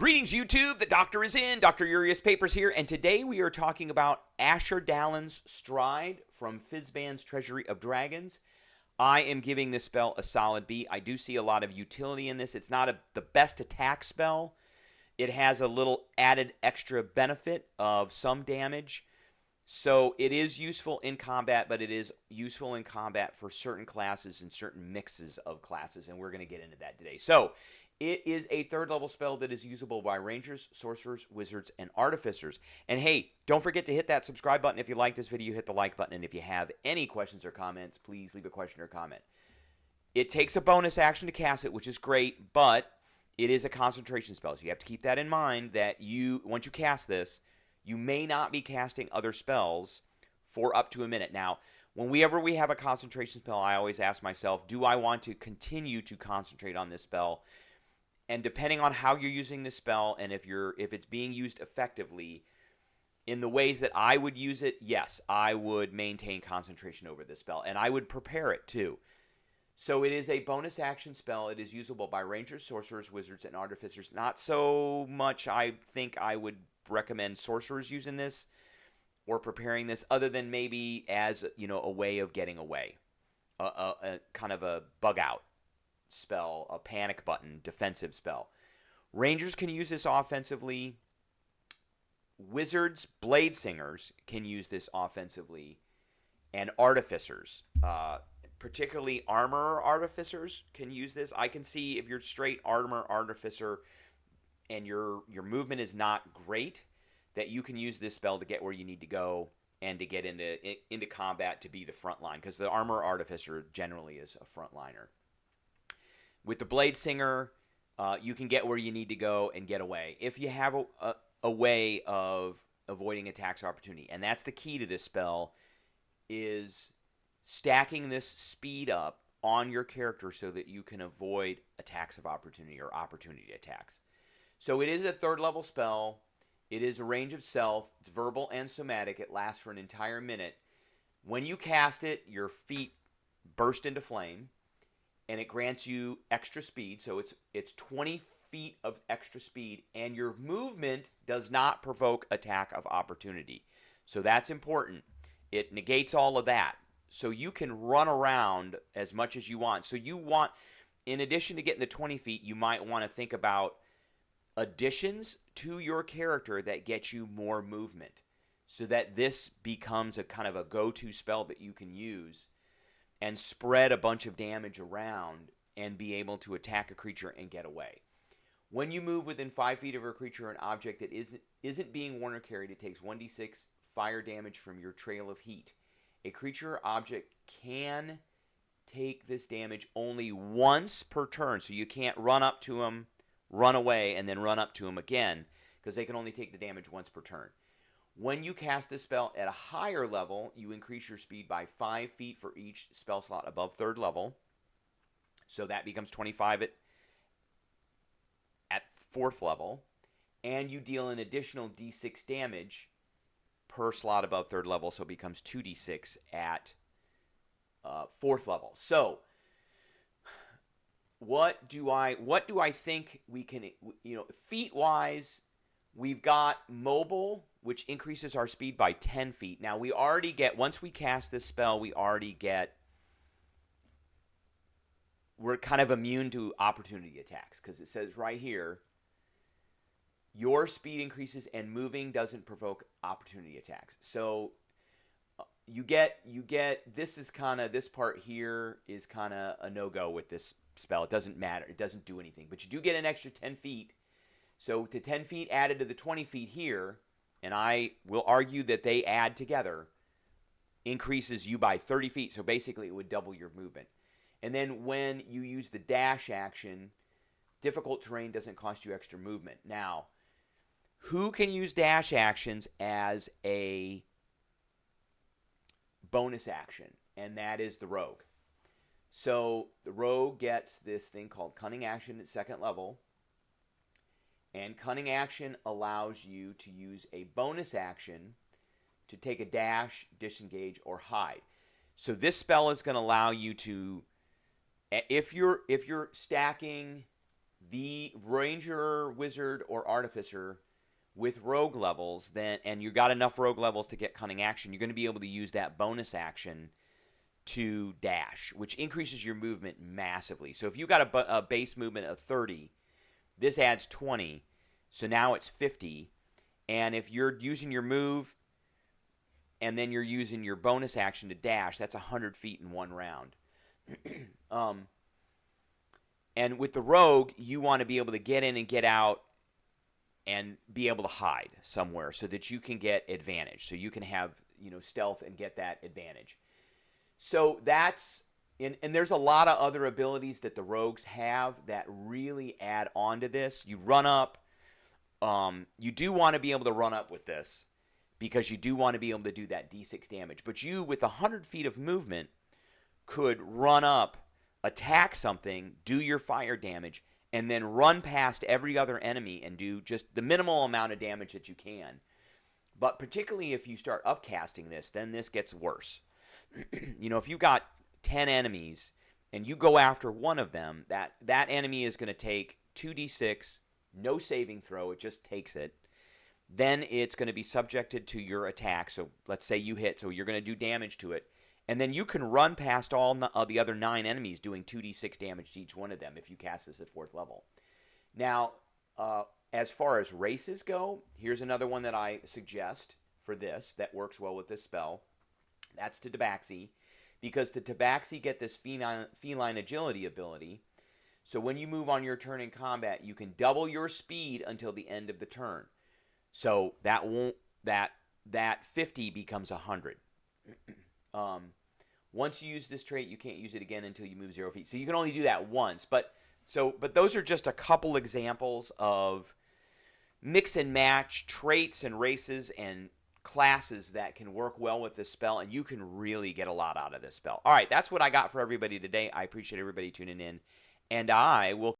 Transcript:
Greetings, YouTube. The doctor is in. Dr. Urias Papers here, and today we are talking about ASHARDALON'S Stride from Fizban's Treasury of Dragons. I am giving this spell a solid B. I do see a lot of utility in this. It's not the best attack spell. It has a little added extra benefit of some damage. So it is useful in combat, but it is useful in combat for certain classes and certain mixes of classes, and we're going to get into that today. So it is a third-level spell that is usable by Rangers, Sorcerers, Wizards, and Artificers. And hey, don't forget to hit that subscribe button if you like this video. Hit the like button, and if you have any questions or comments, please leave a question or comment. It takes a bonus action to cast it, which is great, but it is a concentration spell, so you have to keep that in mind that once you cast this, you may not be casting other spells for up to a minute. Now, whenever we have a concentration spell, I always ask myself, do I want to continue to concentrate on this spell? And depending on how you're using this spell and if it's being used effectively, in the ways that I would use it, yes, I would maintain concentration over this spell. And I would prepare it too. So it is a bonus action spell. It is usable by Rangers, Sorcerers, Wizards, and Artificers. Not so much I think I would recommend Sorcerers using this or preparing this, other than maybe as a way of getting away. A kind of a bug out spell, a panic button defensive spell. Rangers can use this offensively. Wizards, Blade Singers can use this offensively, and Artificers, particularly Armor Artificers, can use this. I can see if you're straight Armor Artificer and your movement is not great, that you can use this spell to get where you need to go and to get into combat to be the front line, because the Armor Artificer generally is a frontliner. With the Blade Singer, you can get where you need to go and get away if you have a way of avoiding attacks of opportunity. And that's the key to this spell, is stacking this speed up on your character so that you can avoid attacks of opportunity or opportunity attacks. So it is a third level spell. It is a range of self. It's verbal and somatic. It lasts for an entire minute. When you cast it, your feet burst into flame, and it grants you extra speed. So it's 20 feet of extra speed, and your movement does not provoke attack of opportunity. So that's important. It negates all of that. So you can run around as much as you want. So in addition to getting the 20 feet, you might want to think about additions to your character that get you more movement, so that this becomes a kind of a go-to spell that you can use and spread a bunch of damage around and be able to attack a creature and get away. When you move within 5 feet of a creature or an object that isn't being worn or carried, it takes 1d6 fire damage from your trail of heat. A creature or object can take this damage only once per turn, so you can't run up to them, run away, and then run up to them again, because they can only take the damage once per turn. When you cast this spell at a higher level, you increase your speed by 5 feet for each spell slot above third level. So that becomes 25 at fourth level. And you deal an additional d6 damage per slot above third level, so it becomes 2d6 at fourth level. So what do I think we can, feet-wise, we've got mobile, which increases our speed by 10 feet. Now, we already get, once we cast this spell, we're kind of immune to opportunity attacks, because it says right here, your speed increases and moving doesn't provoke opportunity attacks. So you get this part here is kind of a no-go with this spell. It doesn't matter. It doesn't do anything. But you do get an extra 10 feet. So the 10 feet added to the 20 feet here, and I will argue that they add together, increases you by 30 feet. So basically it would double your movement. And then when you use the dash action, difficult terrain doesn't cost you extra movement. Now, who can use dash actions as a bonus action? And that is the rogue. So the rogue gets this thing called cunning action at second level. And cunning action allows you to use a bonus action to take a dash, disengage, or hide. So this spell is going to allow you to, if you're stacking the ranger, wizard, or artificer with rogue levels, then, and you got enough rogue levels to get cunning action, you're going to be able to use that bonus action to dash, which increases your movement massively. So if you got a base movement of 30, this adds 20, so now it's 50. And if you're using your move and then you're using your bonus action to dash, that's 100 feet in one round. And with the rogue, you want to be able to get in and get out and be able to hide somewhere so that you can get advantage. So you can have, stealth and get that advantage. So that's, and there's a lot of other abilities that the rogues have that really add on to this. You run up. You do want to be able to run up with this because you do want to be able to do that D6 damage. But you, with 100 feet of movement, could run up, attack something, do your fire damage, and then run past every other enemy and do just the minimal amount of damage that you can. But particularly if you start upcasting this, then this gets worse. If you got 10 enemies and you go after one of them, that enemy is going to take 2d6, no saving throw, it just takes it. Then it's going to be subjected to your attack. So let's say you hit, so you're going to do damage to it. And then you can run past all the other 9 enemies doing 2d6 damage to each one of them if you cast this at 4th level. Now, as far as races go, here's another one that I suggest for this that works well with this spell. That's to Tabaxi, because the Tabaxi get this feline agility ability. So when you move on your turn in combat, you can double your speed until the end of the turn. So that 50 becomes 100. Once you use this trait, you can't use it again until you move 0 feet. So you can only do that once. But those are just a couple examples of mix and match traits and races and classes that can work well with this spell, and you can really get a lot out of this spell. All right, that's what I got for everybody today. I appreciate everybody tuning in, and I will